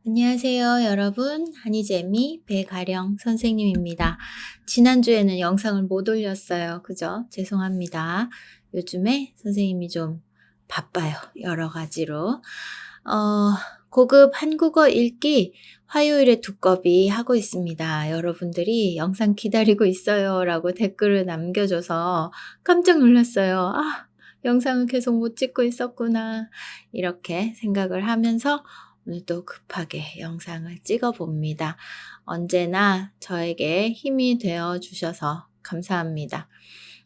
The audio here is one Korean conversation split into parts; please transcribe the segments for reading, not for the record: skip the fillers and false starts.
안녕하세요, 여러분. 한이재미 배가령 선생님입니다. 지난주에는 영상을 못 올렸어요. 그죠? 죄송합니다. 요즘에 선생님이 좀 바빠요. 여러 가지로. 고급 한국어 읽기 화요일에 두꺼비 하고 있습니다. 여러분들이 영상 기다리고 있어요. 라고 댓글을 남겨줘서 깜짝 놀랐어요. 영상을 계속 못 찍고 있었구나. 이렇게 생각을 하면서 오늘도 급하게 영상을 찍어 봅니다. 언제나 저에게 힘이 되어 주셔서 감사합니다.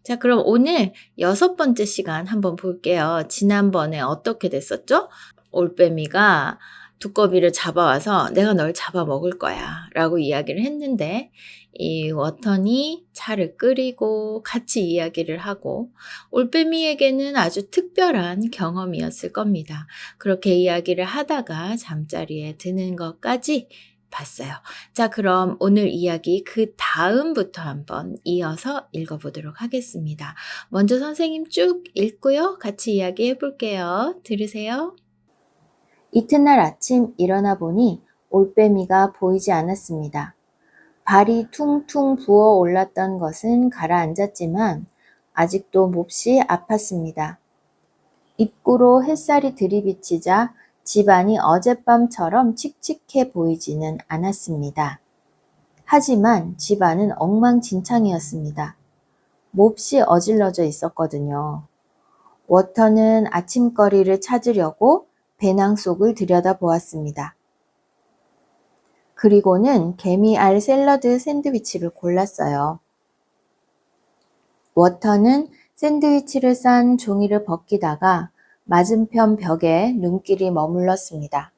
자, 그럼 오늘 6번째 시간 한번 볼게요. 지난번에 어떻게 됐었죠? 올빼미가 두꺼비를 잡아와서 내가 널 잡아먹을 거야 라고 이야기를 했는데 이 워턴이 차를 끓이고 같이 이야기를 하고 올빼미에게는 아주 특별한 경험이었을 겁니다. 그렇게 이야기를 하다가 잠자리에 드는 것까지 봤어요. 자, 그럼 오늘 이야기 그 다음부터 한번 이어서 읽어보도록 하겠습니다. 먼저 선생님 쭉 읽고요. 같이 이야기해 볼게요. 들으세요. 이튿날 아침 일어나 보니 올빼미가 보이지 않았습니다. 발이 퉁퉁 부어 올랐던 것은 가라앉았지만 아직도 몹시 아팠습니다. 입구로 햇살이 들이비치자 집안이 어젯밤처럼 칙칙해 보이지는 않았습니다. 하지만 집안은 엉망진창이었습니다. 몹시 어질러져 있었거든요. 워터는 아침거리를 찾으려고 배낭 속을 들여다보았습니다. 그리고는 개미알 샐러드 샌드위치를 골랐어요. 워터는 샌드위치를 싼 종이를 벗기다가 맞은편 벽에 눈길이 머물렀습니다.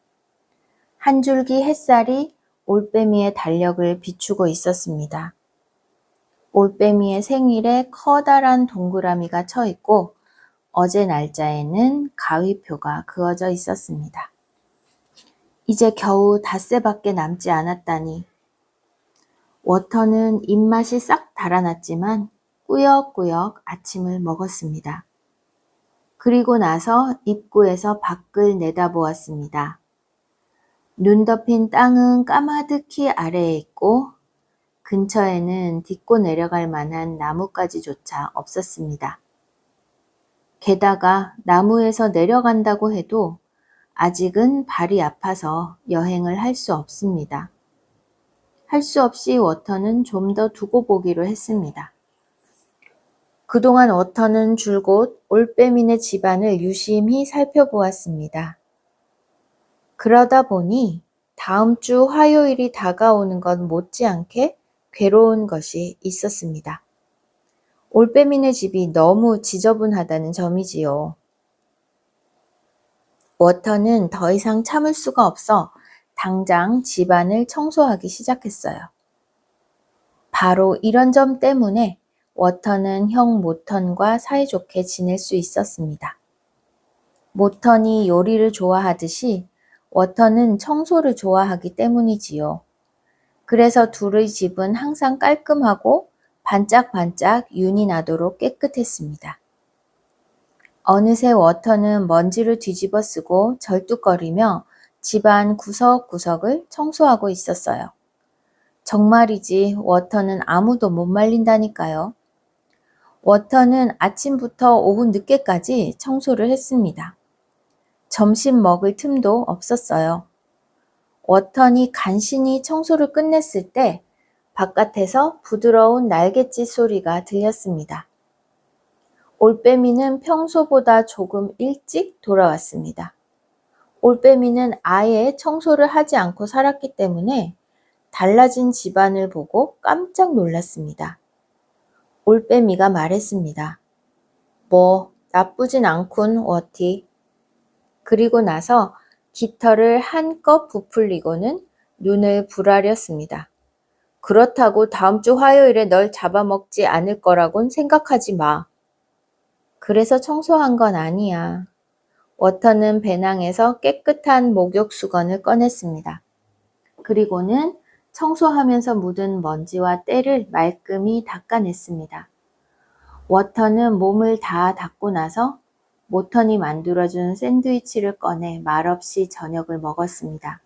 한 줄기 햇살이 올빼미의 달력을 비추고 있었습니다. 올빼미의 생일에 커다란 동그라미가 쳐 있고 어제 날짜에는 가위표가 그어져 있었습니다. 이제 겨우 닷새밖에 남지 않았다니. 워터는 입맛이 싹 달아났지만 꾸역꾸역 아침을 먹었습니다. 그리고 나서 입구에서 밖을 내다보았습니다. 눈 덮인 땅은 까마득히 아래에 있고 근처에는 딛고 내려갈 만한 나뭇가지조차 없었습니다. 게다가 나무에서 내려간다고 해도 아직은 발이 아파서 여행을 할 수 없습니다. 할 수 없이 워터는 좀 더 두고 보기로 했습니다. 그동안 워터는 줄곧 올빼미네 집안을 유심히 살펴보았습니다. 그러다 보니 다음 주 화요일이 다가오는 것 못지않게 괴로운 것이 있었습니다. 올빼미네 집이 너무 지저분하다는 점이지요. 워터는 더 이상 참을 수가 없어 당장 집안을 청소하기 시작했어요. 바로 이런 점 때문에 워터는 형 모턴과 사이좋게 지낼 수 있었습니다. 모턴이 요리를 좋아하듯이 워터는 청소를 좋아하기 때문이지요. 그래서 둘의 집은 항상 깔끔하고 반짝반짝 윤이 나도록 깨끗했습니다. 어느새 워터는 먼지를 뒤집어 쓰고 절뚝거리며 집안 구석구석을 청소하고 있었어요. 정말이지 워터는 아무도 못 말린다니까요. 워터는 아침부터 오후 늦게까지 청소를 했습니다. 점심 먹을 틈도 없었어요. 워터니 간신히 청소를 끝냈을 때 바깥에서 부드러운 날갯짓 소리가 들렸습니다. 올빼미는 평소보다 조금 일찍 돌아왔습니다. 올빼미는 아예 청소를 하지 않고 살았기 때문에 달라진 집안을 보고 깜짝 놀랐습니다. 올빼미가 말했습니다. 뭐 나쁘진 않군, 워티. 그리고 나서 깃털을 한껏 부풀리고는 눈을 부라렸습니다. 그렇다고 다음 주 화요일에 널 잡아먹지 않을 거라곤 생각하지 마. 그래서 청소한 건 아니야. 워터는 배낭에서 깨끗한 목욕 수건을 꺼냈습니다. 그리고는 청소하면서 묻은 먼지와 때를 말끔히 닦아냈습니다. 워터는 몸을 다 닦고 나서 모턴이 만들어준 샌드위치를 꺼내 말없이 저녁을 먹었습니다.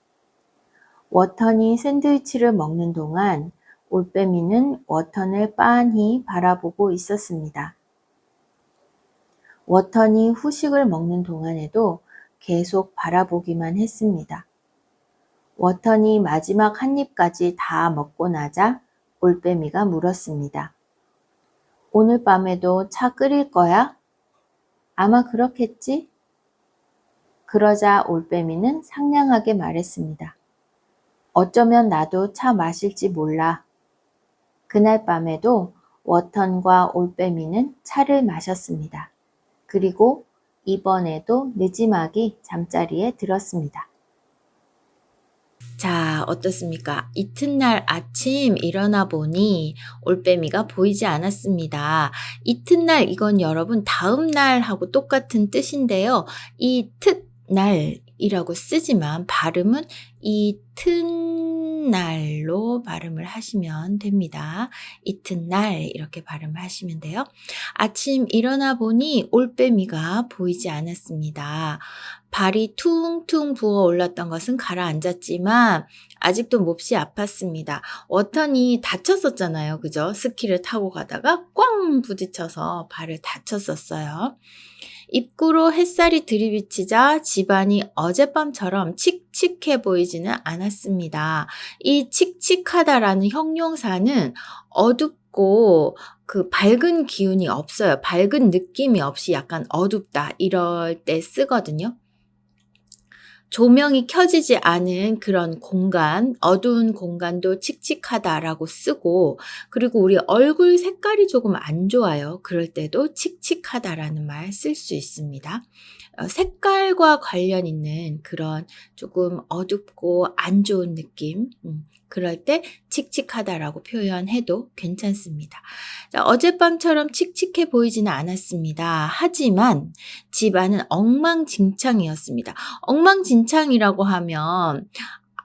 워턴이 샌드위치를 먹는 동안 올빼미는 워턴을 빤히 바라보고 있었습니다. 워턴이 후식을 먹는 동안에도 계속 바라보기만 했습니다. 워턴이 마지막 한 입까지 다 먹고 나자 올빼미가 물었습니다. 오늘 밤에도 차 끓일 거야? 아마 그렇겠지? 그러자 올빼미는 상냥하게 말했습니다. 어쩌면 나도 차 마실지 몰라. 그날 밤에도 워턴과 올빼미는 차를 마셨습니다. 그리고 이번에도 느지막이 잠자리에 들었습니다. 자, 어떻습니까? 이튿날 아침 일어나 보니 올빼미가 보이지 않았습니다. 이튿날 이건 여러분 다음 날하고 똑같은 뜻인데요. 이튿날이라고 쓰지만 발음은 이튿날로 발음을 하시면 됩니다. 이튿날 이렇게 발음을 하시면 돼요. 아침 일어나 보니 올빼미가 보이지 않았습니다. 발이 퉁퉁 부어 올랐던 것은 가라앉았지만 아직도 몹시 아팠습니다. 워턴이 다쳤었잖아요. 그죠? 스키를 타고 가다가 꽝 부딪혀서 발을 다쳤었어요. 입구로 햇살이 들이비치자 집안이 어젯밤처럼 칙칙해 보이지는 않았습니다. 이 칙칙하다라는 형용사는 어둡고 그 밝은 기운이 없어요. 밝은 느낌이 없이 약간 어둡다 이럴 때 쓰거든요. 조명이 켜지지 않은 그런 공간, 어두운 공간도 칙칙하다라고 쓰고, 그리고 우리 얼굴 색깔이 조금 안 좋아요. 그럴 때도 칙칙하다라는 말 쓸 수 있습니다. 색깔과 관련 있는 그런 조금 어둡고 안 좋은 느낌, 그럴 때 칙칙하다라고 표현해도 괜찮습니다. 자, 어젯밤처럼 칙칙해 보이지는 않았습니다. 하지만 집안은 엉망진창이었습니다. 엉망진창이라고 하면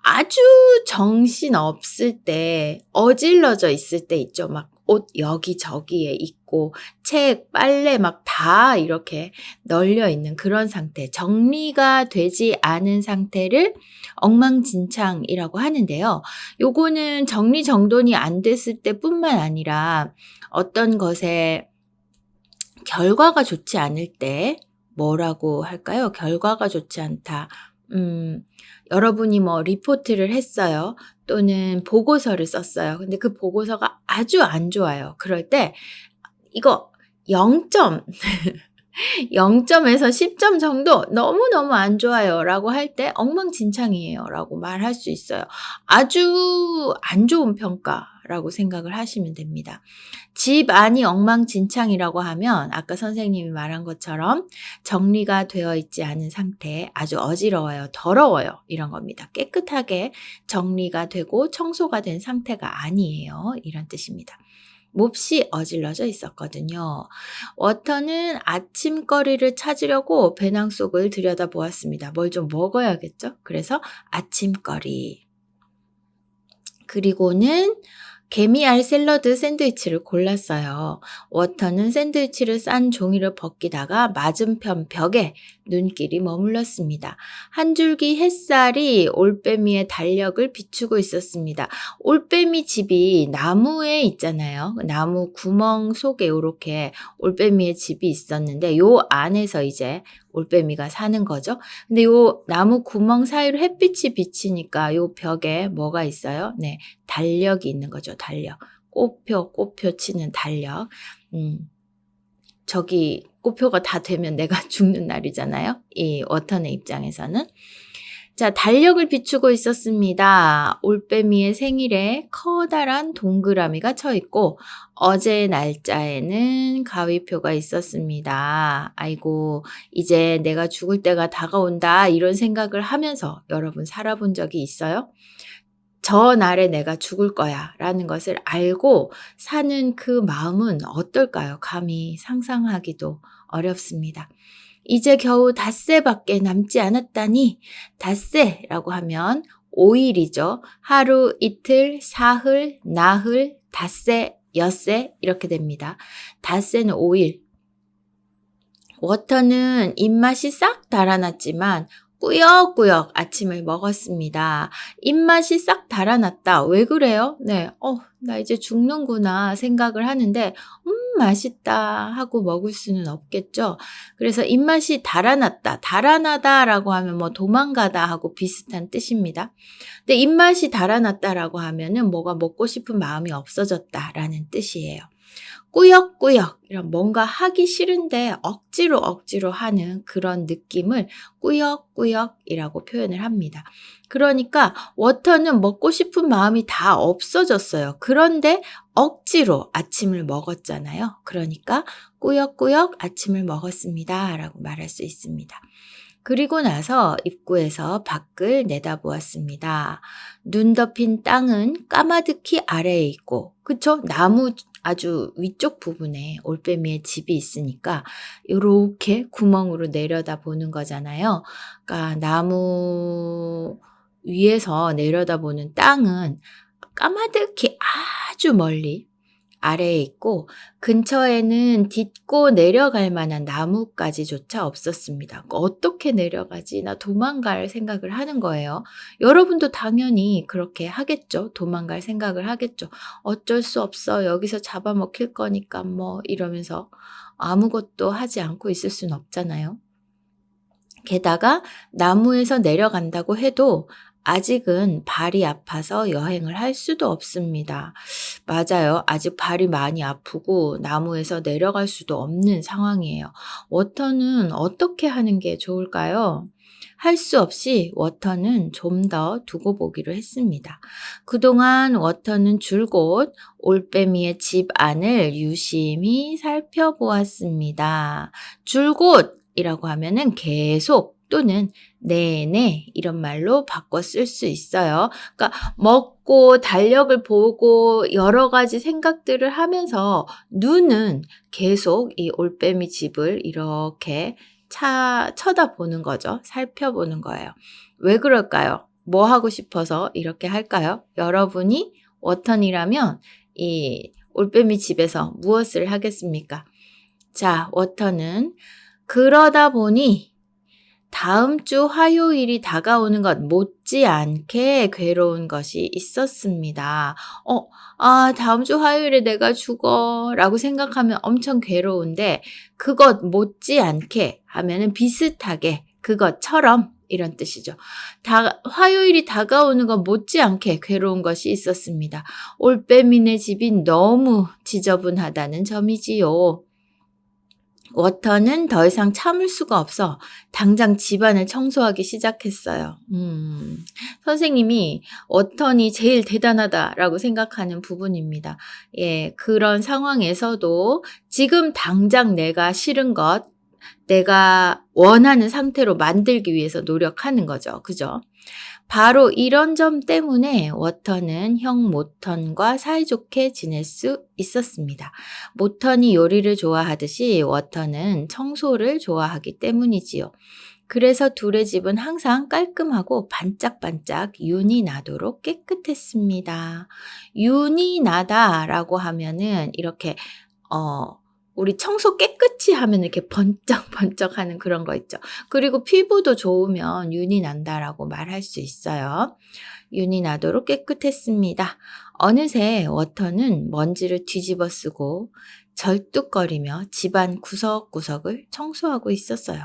아주 정신 없을 때, 어질러져 있을 때 있죠. 막 옷 여기저기에 있고, 책, 빨래 막 다 이렇게 널려 있는 그런 상태, 정리가 되지 않은 상태를 엉망진창이라고 하는데요. 요거는 정리정돈이 안 됐을 때뿐만 아니라 어떤 것에 결과가 좋지 않을 때 뭐라고 할까요? 결과가 좋지 않다. 여러분이 뭐 리포트를 했어요. 또는 보고서를 썼어요. 근데 그 보고서가 아주 안 좋아요. 그럴 때 이거 0점, 0점에서 10점 정도 너무너무 안 좋아요 라고 할 때 엉망진창이에요 라고 말할 수 있어요. 아주 안 좋은 평가라고 생각을 하시면 됩니다. 집 안이 엉망진창이라고 하면 아까 선생님이 말한 것처럼 정리가 되어 있지 않은 상태, 아주 어지러워요, 더러워요 이런 겁니다. 깨끗하게 정리가 되고 청소가 된 상태가 아니에요. 이런 뜻입니다. 몹시 어질러져 있었거든요. 워터는 아침거리를 찾으려고 배낭 속을 들여다보았습니다. 뭘 좀 먹어야겠죠? 그래서 아침거리. 그리고는 개미알 샐러드 샌드위치를 골랐어요. 워터는 샌드위치를 싼 종이를 벗기다가 맞은편 벽에 눈길이 머물렀습니다. 한 줄기 햇살이 올빼미의 달력을 비추고 있었습니다. 올빼미 집이 나무에 있잖아요. 나무 구멍 속에 이렇게 올빼미의 집이 있었는데 요 안에서 이제 올빼미가 사는 거죠. 근데 요 나무 구멍 사이로 햇빛이 비치니까 요 벽에 뭐가 있어요? 네, 달력이 있는 거죠. 달력. 꽃표 치는 달력. 저기 꽃표가 다 되면 내가 죽는 날이잖아요. 이 워턴의 입장에서는. 자, 달력을 비추고 있었습니다. 올빼미의 생일에 커다란 동그라미가 쳐 있고 어제 날짜에는 가위표가 있었습니다. 아이고, 이제 내가 죽을 때가 다가온다 이런 생각을 하면서 여러분 살아본 적이 있어요? 저 날에 내가 죽을 거야 라는 것을 알고 사는 그 마음은 어떨까요? 감히 상상하기도 어렵습니다. 이제 겨우 닷새밖에 남지 않았다니, 닷새라고 하면 5일이죠. 하루, 이틀, 사흘, 나흘, 닷새, 엿새 이렇게 됩니다. 닷새는 5일. 워터는 입맛이 싹 달아났지만 꾸역꾸역 아침을 먹었습니다. 입맛이 싹 달아났다. 왜 그래요? 네, 나 이제 죽는구나 생각을 하는데, 맛있다 하고 먹을 수는 없겠죠. 그래서 입맛이 달아났다. 달아나다라고 하면 뭐 도망가다 하고 비슷한 뜻입니다. 근데 입맛이 달아났다라고 하면은 뭐가 먹고 싶은 마음이 없어졌다라는 뜻이에요. 꾸역꾸역 이런 뭔가 하기 싫은데 억지로 하는 그런 느낌을 꾸역꾸역이라고 표현을 합니다. 그러니까 워터는 먹고 싶은 마음이 다 없어졌어요. 그런데 억지로 아침을 먹었잖아요. 그러니까 꾸역꾸역 아침을 먹었습니다 라고 말할 수 있습니다. 그리고 나서 입구에서 밖을 내다보았습니다. 눈 덮인 땅은 까마득히 아래에 있고, 그쵸? 나무 아주 위쪽 부분에 올빼미의 집이 있으니까 이렇게 구멍으로 내려다 보는 거잖아요. 그러니까 나무 위에서 내려다보는 땅은 까마득히 아주 멀리 아래에 있고 근처에는 딛고 내려갈 만한 나무까지조차 없었습니다. 어떻게 내려가지? 나 도망갈 생각을 하는 거예요. 여러분도 당연히 그렇게 하겠죠. 도망갈 생각을 하겠죠. 어쩔 수 없어. 여기서 잡아먹힐 거니까 뭐 이러면서 아무것도 하지 않고 있을 수는 없잖아요. 게다가 나무에서 내려간다고 해도 아직은 발이 아파서 여행을 할 수도 없습니다. 맞아요. 아직 발이 많이 아프고 나무에서 내려갈 수도 없는 상황이에요. 워터는 어떻게 하는 게 좋을까요? 할 수 없이 워터는 좀 더 두고 보기로 했습니다. 그동안 워터는 줄곧 올빼미의 집 안을 유심히 살펴보았습니다. 줄곧 이라고 하면은 계속 또는 내내 이런 말로 바꿔 쓸 수 있어요. 그러니까 먹고 달력을 보고 여러 가지 생각들을 하면서 눈은 계속 이 올빼미 집을 이렇게 쳐다보는 거죠. 살펴보는 거예요. 왜 그럴까요? 뭐 하고 싶어서 이렇게 할까요? 여러분이 워턴이라면 이 올빼미 집에서 무엇을 하겠습니까? 자, 워턴은 그러다 보니 다음 주 화요일이 다가오는 것 못지않게 괴로운 것이 있었습니다. 다음 주 화요일에 내가 죽어 라고 생각하면 엄청 괴로운데 그것 못지않게 하면은 비슷하게 그것처럼 이런 뜻이죠. 화요일이 다가오는 것 못지않게 괴로운 것이 있었습니다. 올빼미네 집이 너무 지저분하다는 점이지요. 워터는 더 이상 참을 수가 없어 당장 집안을 청소하기 시작했어요. 선생님이 워턴이 제일 대단하다라고 생각하는 부분입니다. 예, 그런 상황에서도 지금 당장 내가 싫은 것, 내가 원하는 상태로 만들기 위해서 노력하는 거죠. 그죠? 바로 이런 점 때문에 워터는 형 모턴과 사이좋게 지낼 수 있었습니다. 모턴이 요리를 좋아하듯이 워터는 청소를 좋아하기 때문이지요. 그래서 둘의 집은 항상 깔끔하고 반짝반짝 윤이 나도록 깨끗했습니다. 윤이 나다라고 하면은 이렇게 우리 청소 깨끗이 하면 이렇게 번쩍번쩍하는 그런 거 있죠. 그리고 피부도 좋으면 윤이 난다라고 말할 수 있어요. 윤이 나도록 깨끗했습니다. 어느새 워터는 먼지를 뒤집어 쓰고 절뚝거리며 집안 구석구석을 청소하고 있었어요.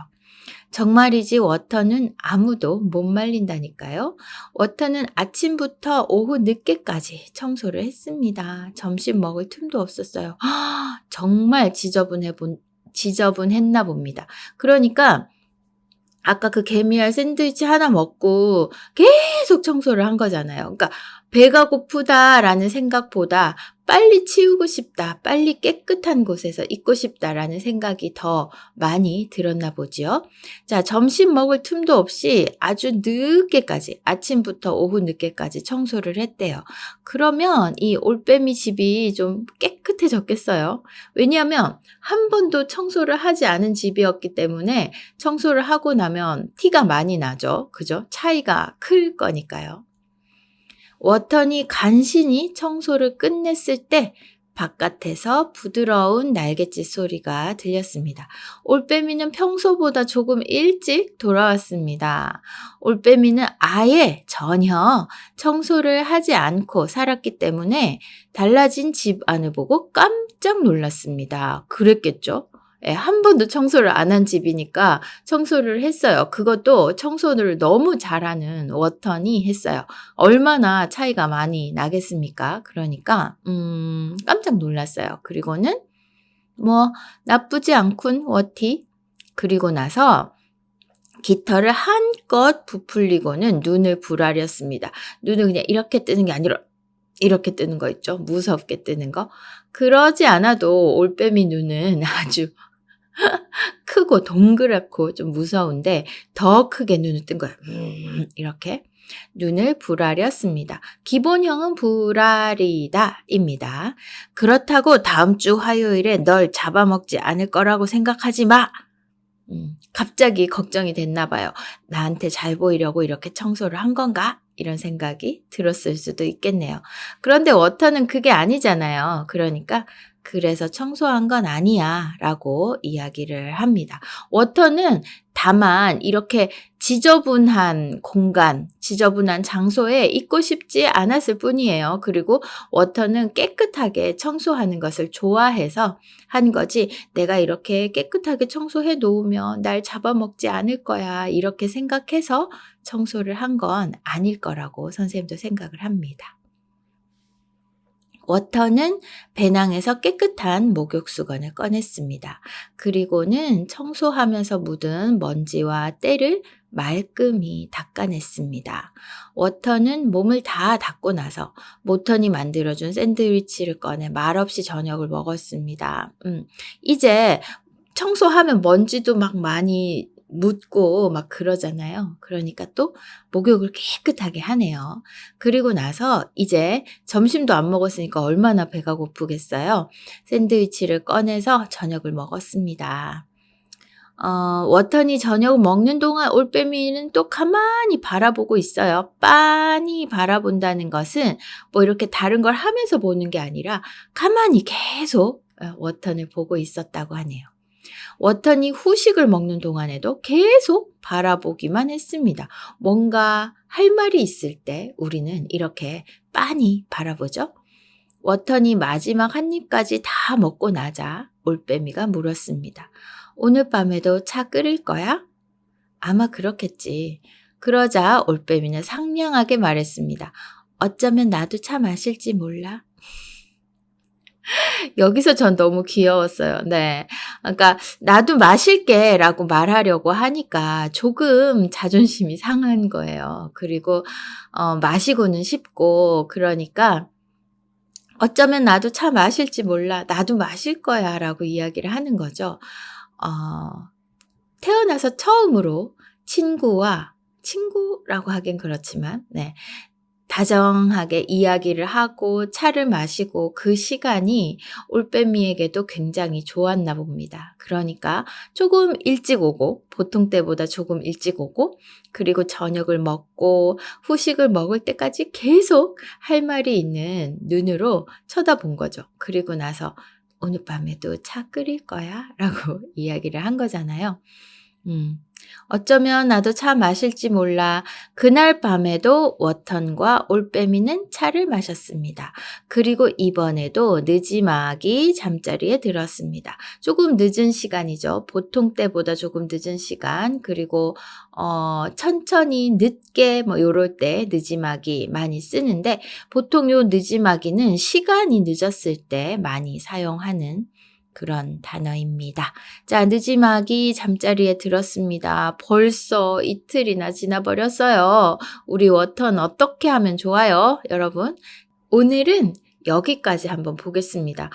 정말이지 워터는 아무도 못 말린다니까요. 워터는 아침부터 오후 늦게까지 청소를 했습니다. 점심 먹을 틈도 없었어요. 정말 지저분했나 봅니다. 그러니까 아까 그 개미알 샌드위치 하나 먹고 계속 청소를 한 거잖아요. 그러니까 배가 고프다라는 생각보다 빨리 치우고 싶다, 빨리 깨끗한 곳에서 있고 싶다라는 생각이 더 많이 들었나 보지요. 자, 점심 먹을 틈도 없이 아주 늦게까지, 아침부터 오후 늦게까지 청소를 했대요. 그러면 이 올빼미 집이 좀 깨끗해졌겠어요. 왜냐하면 한 번도 청소를 하지 않은 집이었기 때문에 청소를 하고 나면 티가 많이 나죠. 그죠? 차이가 클 거니까요. 워턴이 간신히 청소를 끝냈을 때 바깥에서 부드러운 날갯짓 소리가 들렸습니다. 올빼미는 평소보다 조금 일찍 돌아왔습니다. 올빼미는 아예 전혀 청소를 하지 않고 살았기 때문에 달라진 집 안을 보고 깜짝 놀랐습니다. 그랬겠죠? 예, 한 번도 청소를 안 한 집이니까 청소를 했어요. 그것도 청소를 너무 잘하는 워턴이 했어요. 얼마나 차이가 많이 나겠습니까? 그러니까 깜짝 놀랐어요. 그리고는 뭐 나쁘지 않군 워티. 그리고 나서 깃털을 한껏 부풀리고는 눈을 부라렸습니다. 눈을 그냥 이렇게 뜨는 게 아니라 이렇게 뜨는 거 있죠? 무섭게 뜨는 거. 그러지 않아도 올빼미 눈은 아주 크고 동그랗고 좀 무서운데 더 크게 눈을 뜬 거예요. 이렇게 눈을 부라렸습니다. 기본형은 부라리다입니다. 그렇다고 다음 주 화요일에 널 잡아먹지 않을 거라고 생각하지 마. 갑자기 걱정이 됐나 봐요. 나한테 잘 보이려고 이렇게 청소를 한 건가? 이런 생각이 들었을 수도 있겠네요. 그런데 워터는 그게 아니잖아요. 그러니까 그래서 청소한 건 아니야 라고 이야기를 합니다. 워터는 다만 이렇게 지저분한 공간, 지저분한 장소에 있고 싶지 않았을 뿐이에요. 그리고 워터는 깨끗하게 청소하는 것을 좋아해서 한 거지 내가 이렇게 깨끗하게 청소해 놓으면 날 잡아먹지 않을 거야 이렇게 생각해서 청소를 한 건 아닐 거라고 선생님도 생각을 합니다. 워터는 배낭에서 깨끗한 목욕수건을 꺼냈습니다. 그리고는 청소하면서 묻은 먼지와 때를 말끔히 닦아냈습니다. 워터는 몸을 다 닦고 나서 모턴이 만들어준 샌드위치를 꺼내 말없이 저녁을 먹었습니다. 이제 청소하면 먼지도 막 많이 묻고 막 그러잖아요. 그러니까 또 목욕을 깨끗하게 하네요. 그리고 나서 이제 점심도 안 먹었으니까 얼마나 배가 고프겠어요. 샌드위치를 꺼내서 저녁을 먹었습니다. 워턴이 저녁을 먹는 동안 올빼미는 또 가만히 바라보고 있어요. 빤히 바라본다는 것은 뭐 이렇게 다른 걸 하면서 보는 게 아니라 가만히 계속 워턴을 보고 있었다고 하네요. 워턴이 후식을 먹는 동안에도 계속 바라보기만 했습니다. 뭔가 할 말이 있을 때 우리는 이렇게 빤히 바라보죠. 워턴이 마지막 한 입까지 다 먹고 나자 올빼미가 물었습니다. 오늘 밤에도 차 끓일 거야? 아마 그렇겠지. 그러자 올빼미는 상냥하게 말했습니다. 어쩌면 나도 차 마실지 몰라. 여기서 전 너무 귀여웠어요. 네. 그러니까 나도 마실게 라고 말하려고 하니까 조금 자존심이 상한 거예요. 그리고 마시고는 싶고 그러니까 어쩌면 나도 차 마실지 몰라. 나도 마실 거야 라고 이야기를 하는 거죠. 태어나서 처음으로 친구라고 하긴 그렇지만 네. 다정하게 이야기를 하고 차를 마시고 그 시간이 올빼미에게도 굉장히 좋았나 봅니다. 그러니까 조금 일찍 오고 보통 때보다 조금 일찍 오고 그리고 저녁을 먹고 후식을 먹을 때까지 계속 할 말이 있는 눈으로 쳐다본 거죠. 그리고 나서 오늘 밤에도 차 끓일 거야? 라고 이야기를 한 거잖아요. 어쩌면 나도 차 마실지 몰라. 그날 밤에도 워턴과 올빼미는 차를 마셨습니다. 그리고 이번에도 느지막이 잠자리에 들었습니다. 조금 늦은 시간이죠. 보통 때보다 조금 늦은 시간. 그리고 천천히 늦게 뭐 요럴 때 느지막이 많이 쓰는데 보통 요 느지막이는 시간이 늦었을 때 많이 사용하는 그런 단어입니다. 자, 느지막이 잠자리에 들었습니다. 벌써 이틀이나 지나버렸어요. 우리 워턴 어떻게 하면 좋아요, 여러분? 오늘은 여기까지 한번 보겠습니다.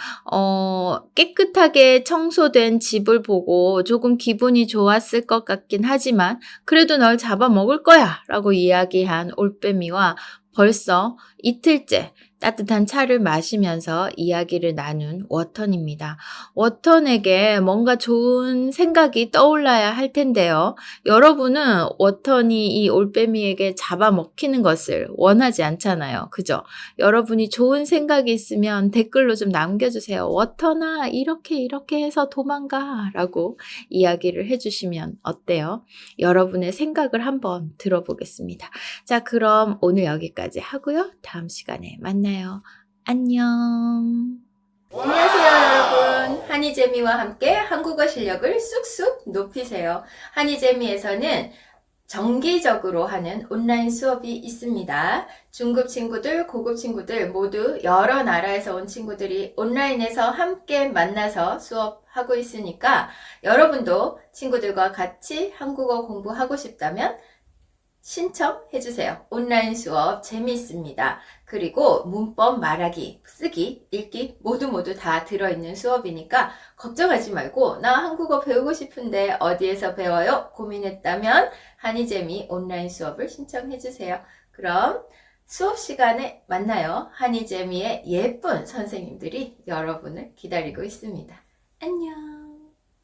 깨끗하게 청소된 집을 보고 조금 기분이 좋았을 것 같긴 하지만 그래도 널 잡아먹을 거야 라고 이야기한 올빼미와 벌써 이틀째 따뜻한 차를 마시면서 이야기를 나눈 워턴입니다. 워턴에게 뭔가 좋은 생각이 떠올라야 할 텐데요. 여러분은 워턴이 이 올빼미에게 잡아먹히는 것을 원하지 않잖아요. 그죠? 여러분이 좋은 생각이 있으면 댓글로 좀 남겨주세요. 워턴아, 이렇게 해서 도망가 라고 이야기를 해주시면 어때요? 여러분의 생각을 한번 들어보겠습니다. 자, 그럼 오늘 여기까지 하고요. 다음 시간에 만나요. 안녕. 안녕하세요, 여러분. 한이재미와 함께 한국어 실력을 쑥쑥 높이세요. 한이재미에서는 정기적으로 하는 온라인 수업이 있습니다. 중급 친구들, 고급 친구들 모두 여러 나라에서 온 친구들이 온라인에서 함께 만나서 수업하고 있으니까 여러분도 친구들과 같이 한국어 공부하고 싶다면 신청해주세요. 온라인 수업 재미있습니다. 그리고 문법 말하기, 쓰기, 읽기 모두 다 들어있는 수업이니까 걱정하지 말고 나 한국어 배우고 싶은데 어디에서 배워요? 고민했다면 한이재미 온라인 수업을 신청해주세요. 그럼 수업 시간에 만나요. 한이재미의 예쁜 선생님들이 여러분을 기다리고 있습니다. 안녕.